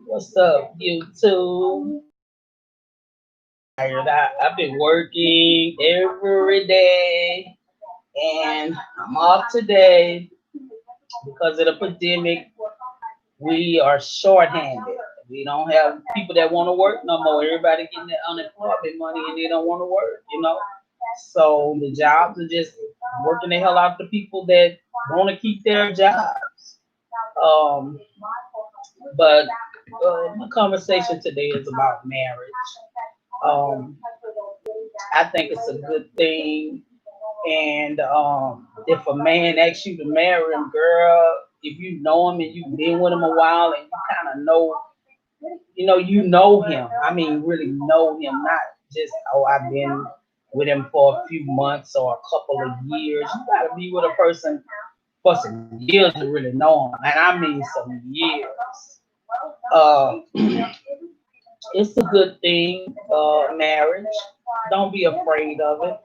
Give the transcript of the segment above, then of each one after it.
What's up, YouTube? Tired. I've been working every day, and I'm off today because of the pandemic. We are shorthanded. We don't have people that want to work no more. Everybody getting that unemployment money, and they don't want to work. So the jobs are just working the hell out the people that want to keep their jobs. Um, but my conversation today is about marriage. Um, I think it's a good thing. And if a man asks you to marry him, girl, if you know him and you've been with him a while and you kind of know him. I mean, really know him, not just, oh, I've been with him for a few months or a couple of years. You got to be with a person for some years to really know him. And I mean some years. Uh, it's a good thing, marriage. Don't be afraid of it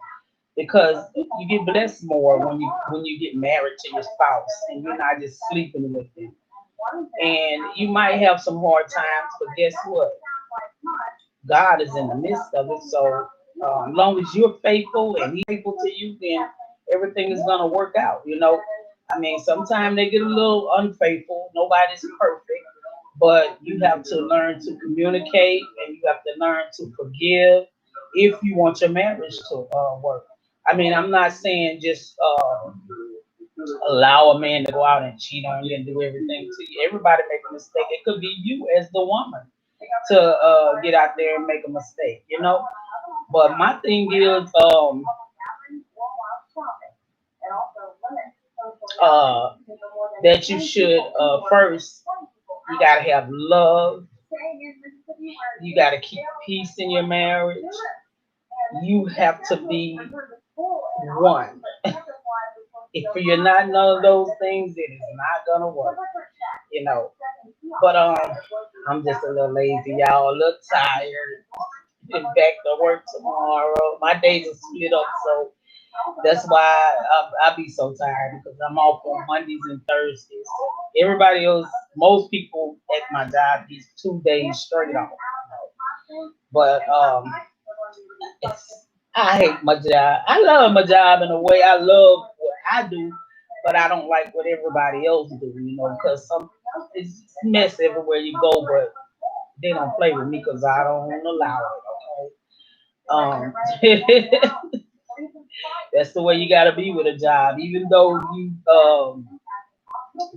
because you get blessed more when you get married to your spouse and you're not just sleeping with them. And you might have some hard times, but guess what? God is in the midst of it. So as long as you're faithful and He's faithful to you, then everything is gonna work out. I mean, sometimes they get a little unfaithful. Nobody's perfect, but you have to learn to communicate and you have to learn to forgive if you want your marriage to work. I mean, I'm not saying just allow a man to go out and cheat on you and do everything to you. Everybody make a mistake. It could be you as the woman to get out there and make a mistake. But my thing is uh, that you should first you gotta have love. You gotta keep peace in your marriage. You have to be one. If you're not none of those things, it is not gonna work. You know. But I'm just a little lazy, y'all. A little tired. Get back to work tomorrow. My days are split up, so that's why I be so tired because I'm off on Mondays and Thursdays. Everybody else, most people at my job, these 2 days straight off. But I hate my job. I love my job in a way. I love what I do, but I don't like what everybody else do. Because it's mess everywhere you go, but they don't play with me because I don't allow it. That's the way you gotta be with a job. Even though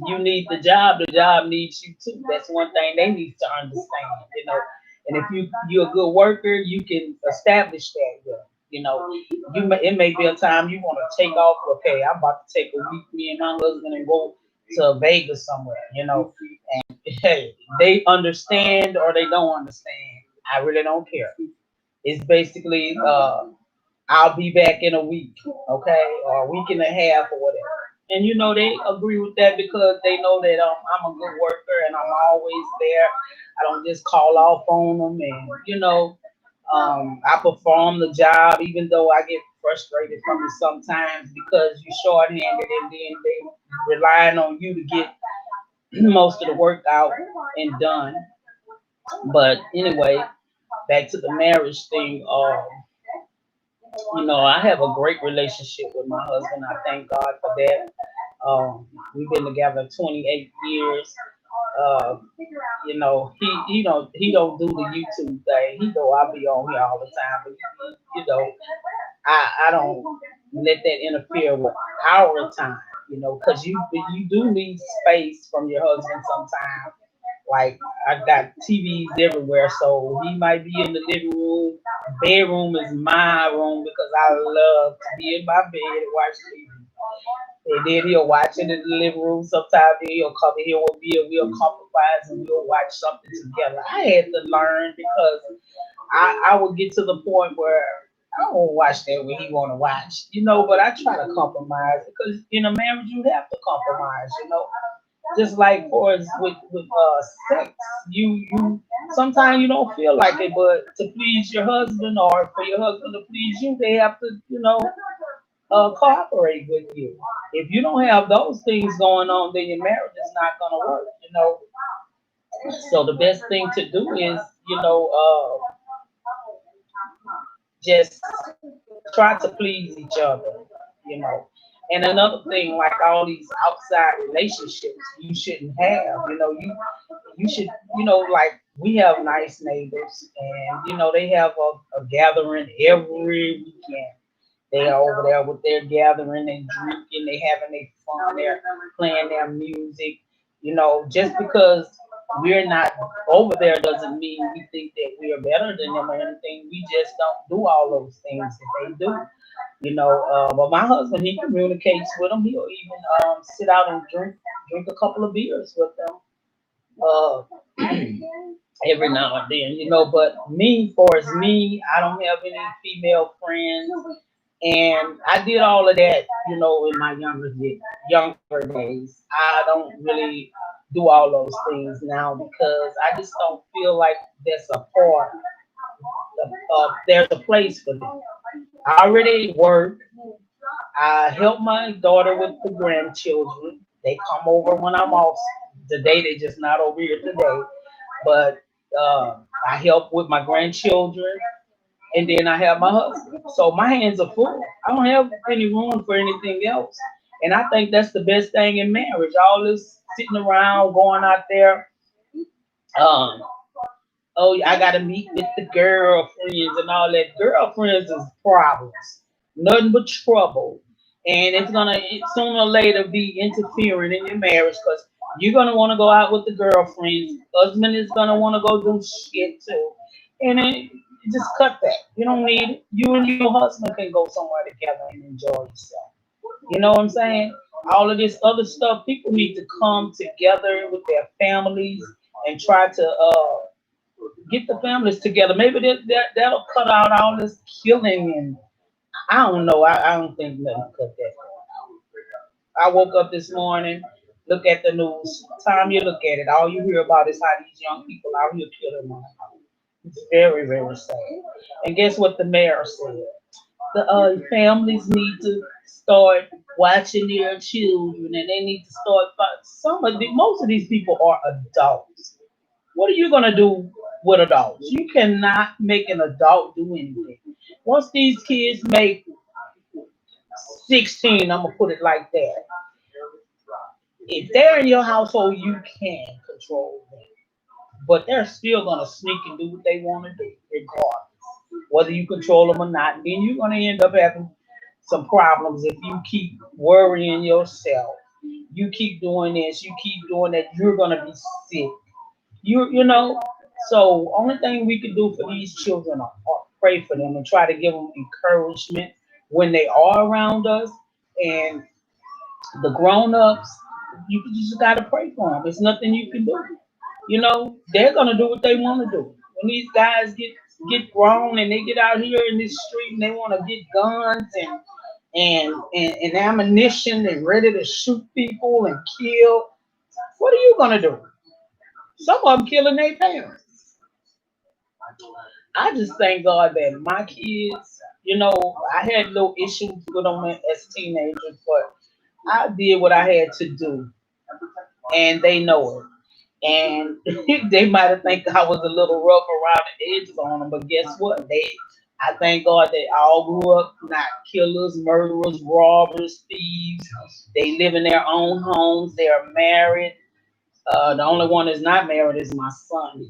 you need the job needs you too. That's one thing they need to understand. And if you're a good worker, you can establish that. It may be a time you want to take off. Okay, I'm about to take a week, me and my husband, and go to Vegas somewhere. And hey, they understand or they don't understand. I really don't care. It's basically I'll be back in a week, okay, or a week and a half or whatever. And they agree with that because they know that I'm a good worker and I'm always there. I don't just call off on them, and I perform the job even though I get frustrated from it sometimes because you're shorthanded and then they relying on you to get most of the work out and done. But anyway, back to the marriage thing. I have a great relationship with my husband. I thank God for that. We've been together 28 years. Uh, he don't do the YouTube thing. He know I be on here all the time, but I don't let that interfere with our time. Because you do need space from your husband sometimes. Like I got TVs everywhere, so he might be in the living room. Bedroom is my room because I love to be in my bed and watch TV. And then he'll watch it in the living room. Sometimes he'll come in here with me and we'll compromise and we'll watch something together. I had to learn because I would get to the point where I don't watch that when he want to watch. But I try to compromise because in a marriage you have to compromise. Just like for us with sex, you sometimes you don't feel like it, but to please your husband or for your husband to please you, they have to cooperate with you. If you don't have those things going on, then your marriage is not gonna work. So the best thing to do is, just try to please each other, you know. And another thing, like all these outside relationships, you shouldn't have. You should, like we have nice neighbors, and they have a gathering every weekend. They are over there with their gathering and drinking, they having their fun, they're playing their music. Just because we're not over there doesn't mean we think that we are better than them or anything. We just don't do all those things that they do. But my husband, he communicates with them. He'll even sit out and drink a couple of beers with them uh, every now and then. But me, for as me, I don't have any female friends, and I did all of that, in my younger days. I don't really do all those things now because I just don't feel like there's a part, there's a place for them. I already work. I help my daughter with the grandchildren. They come over when I'm off. Today they just not over here today, but I help with my grandchildren, and then I have my husband. So my hands are full. I don't have any room for anything else. And I think that's the best thing in marriage. All this sitting around, going out there. Um, oh, I got to meet with the girlfriends and all that. Girlfriends is problems, nothing but trouble. And it's gonna sooner or later be interfering in your marriage because you're gonna want to go out with the girlfriends. Husband is gonna want to go do shit too, and then just cut that. You don't need it. You and your husband can go somewhere together and enjoy yourself. You know what I'm saying? All of this other stuff, people need to come together with their families and try to get the families together. Maybe that'll cut out all this killing, and I don't know. I don't think nothing cut that. I woke up this morning, look at the news. Time you look at it, all you hear about is how these young people out here killing one another. It's very, very sad. And guess what the mayor said? The families need to start watching their children, and they need to start. Most of these people are adults. What are you gonna do with adults? You cannot make an adult do anything. Once these kids make 16, I'm gonna put it like that. If they're in your household, you can control them, but they're still gonna sneak and do what they want to do, regardless, whether you control them or not. And then you're gonna end up having some problems if you keep worrying yourself. You keep doing this, you keep doing that. You're gonna be sick. You know. So only thing we can do for these children are pray for them and try to give them encouragement when they are around us. And the grown-ups, you just gotta pray for them. There's nothing you can do. They're gonna do what they want to do. When these guys get grown and they get out here in this street and they want to get guns and ammunition and ready to shoot people and kill, what are you gonna do? Some of them killing their parents. I just thank God that my kids, I had little issues with them as teenagers, but I did what I had to do, and they know it. And they might have think I was a little rough around the edges on them, but guess what? I thank God they all grew up not killers, murderers, robbers, thieves. They live in their own homes. They are married. The only one that's not married is my son.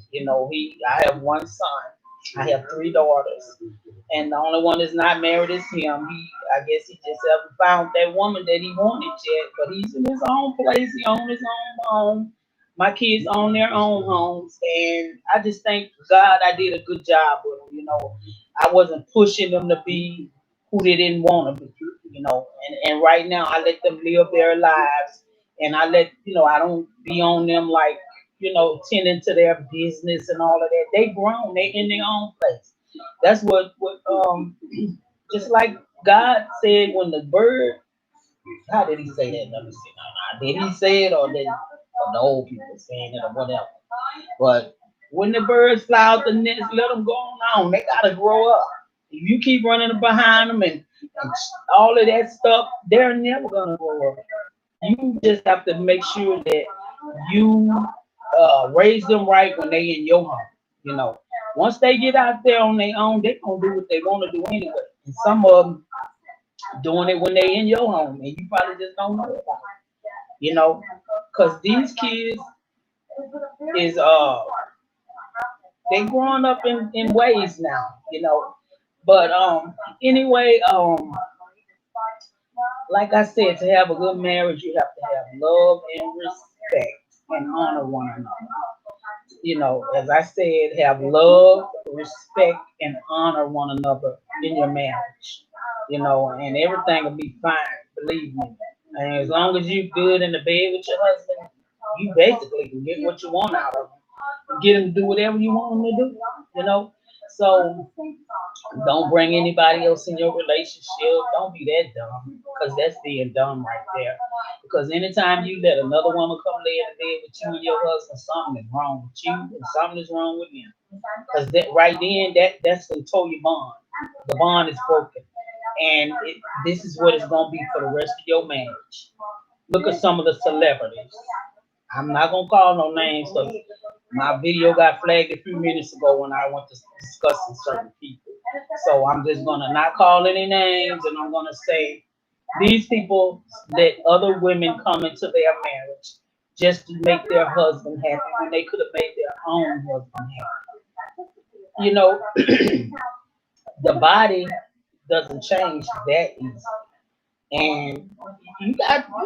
I have one son. I have three daughters, and the only one that's not married is him. I guess he just haven't found that woman that he wanted yet. But he's in his own place. He owns his own home. My kids own their own homes, and I just thank God I did a good job with them. I wasn't pushing them to be who they didn't want to be. And right now I let them live their lives, and I don't be on them like tending to their business and all of that. They grown, they in their own place. That's what just like God said when the bird, how did he say that? Let me see. Did he say it, or the old people saying it, or whatever? But when the birds fly out the nest, let them go on. They gotta grow up. If you keep running behind them and all of that stuff, they're never gonna grow up. You just have to make sure that you raise them right when they in your home. You know, once they get out there on their own, they gonna do what they want to do anyway. And some of them doing it when they in your home, and you probably just don't know about it. You know, because these kids is they growing up in ways now. You know, but anyway, like I said, to have a good marriage, you have to have love and respect and honor one another. You know, as I said, have love, respect, and honor one another in your marriage. You know, and everything will be fine. Believe me. And as long as you good in the bed with your husband, you basically can get what you want out of him. Get him to do whatever you want him to do. You know, so don't bring anybody else in your relationship. Don't be that dumb, because that's being dumb right there. Because anytime you let another woman come lay in the bed with you and your husband, something is wrong with you and something is wrong with him. Because that right then, that's the tow your bond. The bond is broken, and this is what it's gonna be for the rest of your marriage. Look at some of the celebrities. I'm not gonna call no names because my video got flagged a few minutes ago when I went to discussing certain people. So I'm just gonna not call any names, and I'm gonna say these people let other women come into their marriage just to make their husband happy when they could have made their own husband happy. You know, the body doesn't change that easy. And you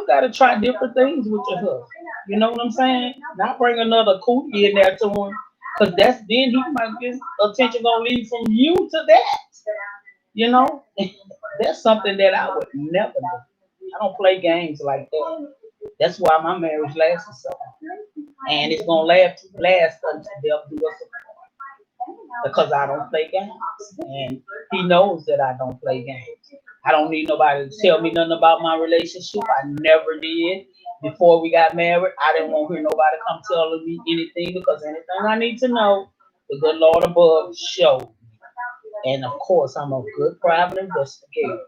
gotta try different things with your husband. You know what I'm saying? Not bring another cookie in there to him, because that's then he might get attention gonna lead from you to that. You know, that's something that I would never do. I don't play games like that. That's why my marriage lasted so long, and it's gonna last until death do us apart, because I don't play games. And he knows that I don't play games. I don't need nobody to tell me nothing about my relationship. I never did. Before we got married, I didn't want to hear nobody come telling me anything, because anything I need to know, the good Lord above showed. And of course, I'm a good private investigator.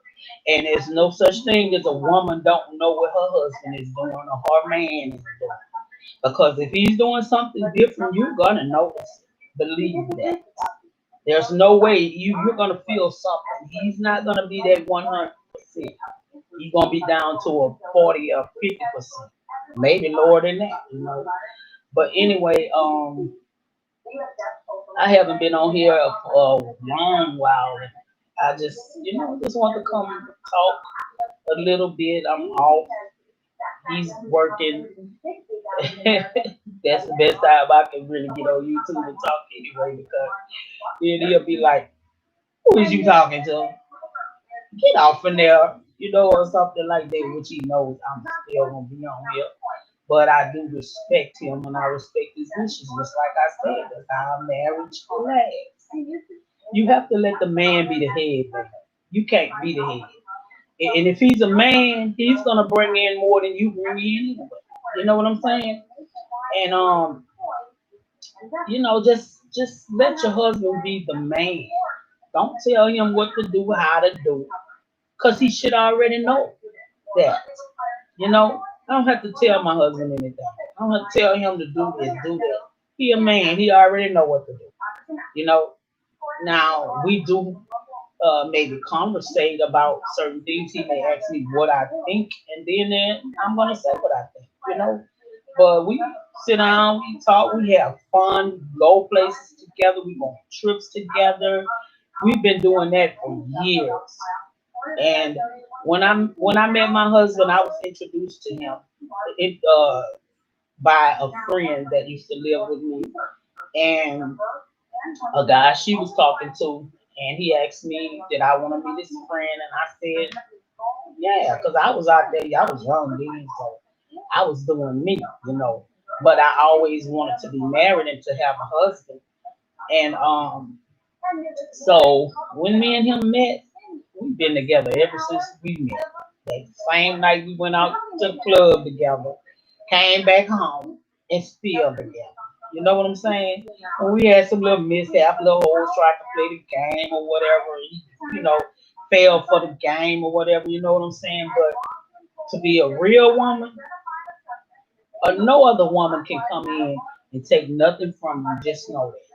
And there's no such thing as a woman don't know what her husband is doing or her man is doing. Because if he's doing something different, you're gonna notice it. Believe that. There's no way you're gonna feel something. He's not gonna be that 100%. He's gonna be down to a 40 or 50%, maybe lower than that. You know. But anyway, I haven't been on here for a long while. I just, just want to come talk a little bit. I'm off. He's working. That's the best time I can really get on YouTube and talk anyway, because then he'll be like, "Who is you talking to? Get off in there," or something like that, which he knows I'm still gonna be on here. But I do respect him, and I respect his wishes. Just like I said, that's how a marriage lasts. You have to let the man be the head, man. You can't be the head. And if he's a man, he's gonna bring in more than you bring in anyway. You know what I'm saying? And just let your husband be the man. Don't tell him what to do, how to do it, cause he should already know that. I don't have to tell my husband anything. I don't have to tell him to do this, do that. He a man. He already know what to do. You know. Now we do maybe conversate about certain things. He may ask me what I think, and then I'm gonna say what I think. But we sit down, we talk, we have fun, go places together, we go on trips together. We've been doing that for years. And when I met my husband, I was introduced to him it, by a friend that used to live with me, and a guy she was talking to, and he asked me, "Did I want to be this friend?" And I said, "Yeah," because I was out there, I was young then, so I was doing me. But I always wanted to be married and to have a husband. And so when me and him met, we've been together ever since we met. That same night we went out to the club together, came back home, and still together. You know what I'm saying? When we had some little mishap, little hoes tried to play the game or whatever, you know, fail for the game or whatever, you know what I'm saying? But to be a real woman, or no other woman can come in and take nothing from you. Just know that.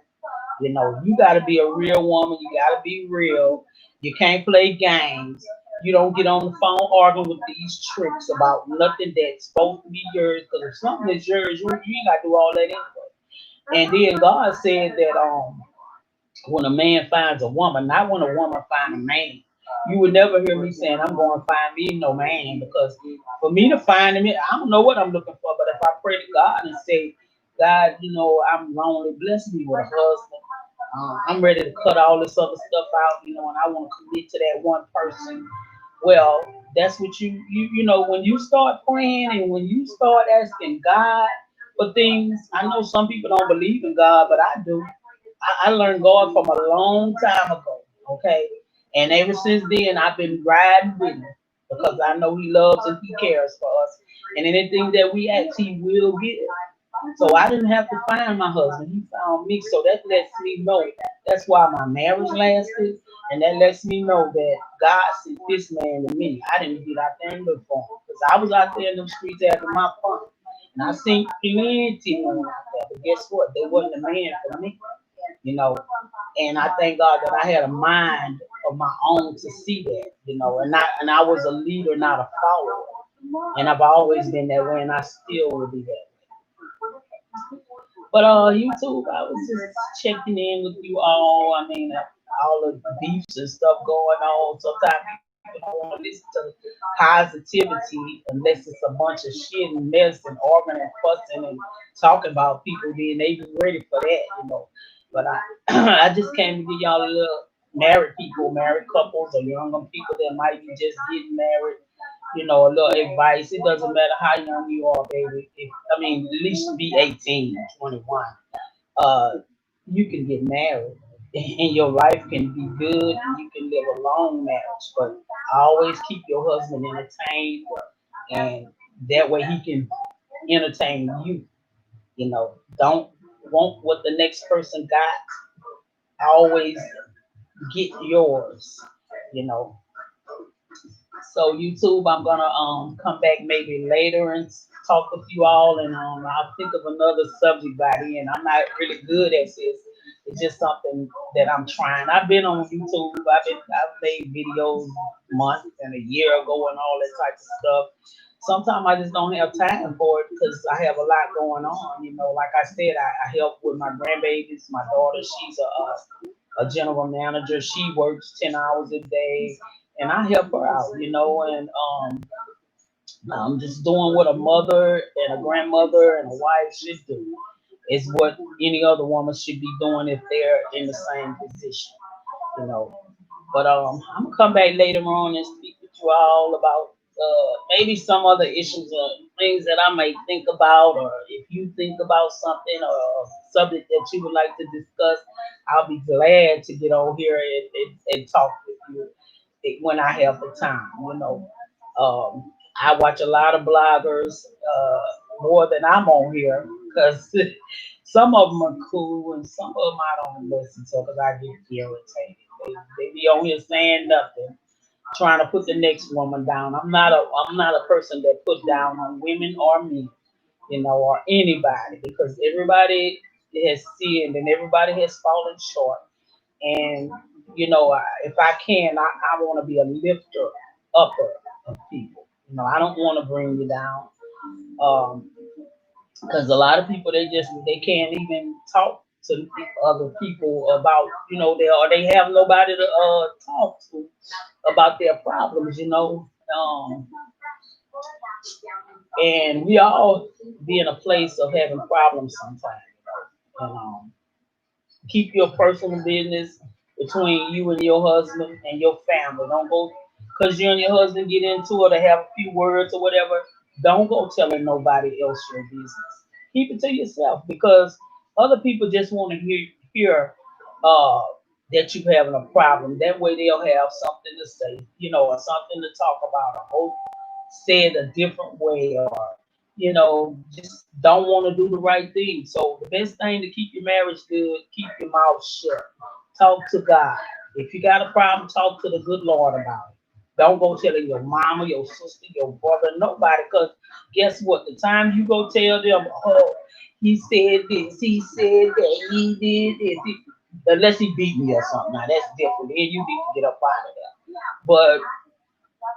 You know, you got to be a real woman. You got to be real. You can't play games. You don't get on the phone arguing with these tricks about nothing that's supposed to be yours. Because if something is yours, you ain't got to do all that anyway. And then God said that when a man finds a woman, not when a woman finds a man. You would never hear me saying I'm going to find me no man because for me to find him, I don't know what I'm looking for. But if I pray to God and say, God, you know, I'm lonely, bless me with a husband. I'm ready to cut all this other stuff out, you know, and I want to commit to that one person. Well, that's what you know when you start praying and when you start asking God for things. I know some people don't believe in God, but I do. I learned God from a long time ago. Okay, and ever since then I've been riding with Him because I know He loves and He cares for us, and anything that we ask, He will give. So I didn't have to find my husband. He found me. So that lets me know. That's why my marriage lasted. And that lets me know that God sent this man to me. I didn't get out there and look for him. Because I was out there in them streets having my fun. And I seen plenty of men out there. But guess what? They wasn't a man for me. You know. And I thank God that I had a mind of my own to see that, you know, and I was a leader, not a follower. And I've always been that way and I still will be that. But YouTube, I was just checking in with you all. I mean, all the beefs and stuff going on. Sometimes people don't want to listen to positivity unless it's a bunch of shit and mess and arguing and fussing and talking about people being they be ready for that, you know. But I I just came to give y'all a little married people, married couples, or younger people that might be just getting married, you know, a little advice. It doesn't matter how young you are, baby. I mean, at least be 18, 21. Uh, you can get married and your life can be good and you can live a long marriage. But always keep your husband entertained and that way he can entertain you. You know, don't want what the next person got. Always get yours. You know, so YouTube, I'm gonna come back maybe later and talk with you all, and I'll think of another subject by then. I'm not really good at this. It's just something that I'm trying. I've been on YouTube. I've made videos months and a year ago and all that type of stuff. Sometimes I just don't have time for it because I have a lot going on. You know, like I said, I help with my grandbabies. My daughter, she's a general manager. She works 10 hours a day, and I help her out. You know, and I'm just doing what a mother and a grandmother and a wife should do. It's what any other woman should be doing if they're in the same position. You know, but I'm gonna come back later on and speak with you all about maybe some other issues or things that I may think about, or if you think about something or a subject that you would like to discuss, I'll be glad to get on here and talk with you when I have the time. You know, I watch a lot of bloggers more than I'm on here because some of them are cool and some of them I don't listen to because I get irritated. They be on here saying nothing, trying to put the next woman down. I'm not a person that put down on women or men, you know, or anybody because everybody has sinned and everybody has fallen short. And you know, if I can, I want to be a lifter upper of people. You know, I don't want to bring you down. Um, because a lot of people they can't even talk to other people about they have nobody to talk to about their problems, and we all be in a place of having problems sometimes, and keep your personal business between you and your husband and your family. Don't go because you and your husband get into it or have a few words or whatever. Don't go telling nobody else your business. Keep it to yourself because other people just want to hear uh, that you having a problem. That way they'll have something to say, or something to talk about. Or hope said a different way, or just don't want to do the right thing. So the best thing to keep your marriage good, keep your mouth shut. Talk to God. If you got a problem, talk to the good Lord about it. Don't go telling your mama, your sister, your brother, nobody. Because guess what? The time you go tell them, oh, he said this, he said that, he did this, unless he beat me or something. Now that's different. Then you need to get up out of there. But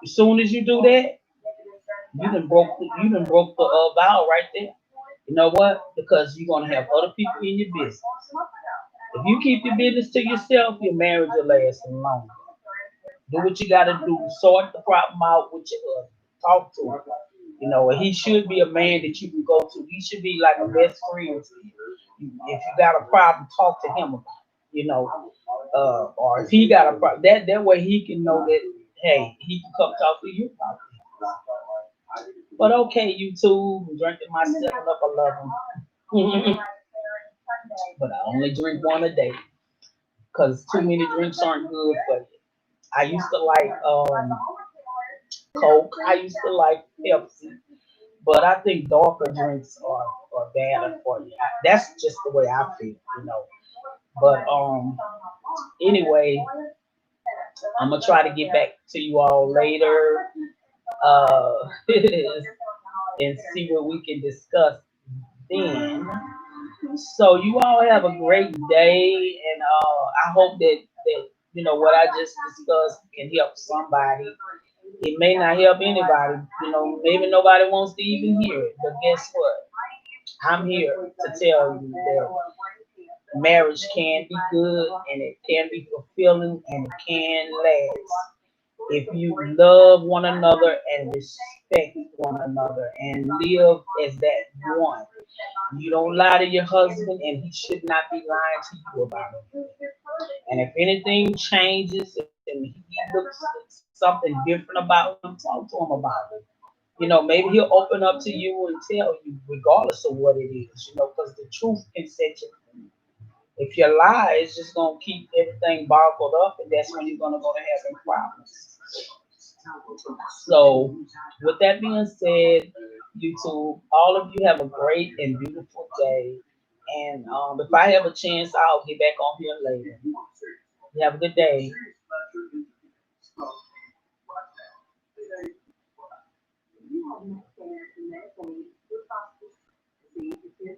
as soon as you do that, you done broke the vow right there. You know what? Because you're gonna have other people in your business. If you keep your business to yourself, your marriage will last longer. Do what you gotta do. Sort the problem out with your husband. Talk to him. And he should be a man that you can go to. He should be like a best friend to you. If you got a problem, talk to him about it. Or if he got a problem, that way he can know that hey, he can come talk to you about it. But okay, you two, I'm drinking my 7 Up, I love them. But I only drink one a day because too many drinks aren't good for you. I used to like Coke. I used to like Pepsi. But I think darker drinks are better for you. That's just the way I feel. But anyway, I'm gonna try to get back to you all later, uh, and see what we can discuss then. So you all have a great day, and I hope that what I just discussed can help somebody. It may not help anybody. Maybe nobody wants to even hear it. But guess what? I'm here to tell you that marriage can be good and it can be fulfilling and it can last if you love one another and respect one another and live as that one. You don't lie to your husband, and he should not be lying to you about it. And if anything changes and he looks at something different about him, talk to him about it. Maybe he'll open up to you and tell you, regardless of what it is, because the truth can set you free. If you lie, it's just gonna keep everything bottled up, and that's when you're gonna go to having problems. So, with that being said, YouTube, all of you have a great and beautiful day. And if I have a chance, I'll get back on here later. You have a good day.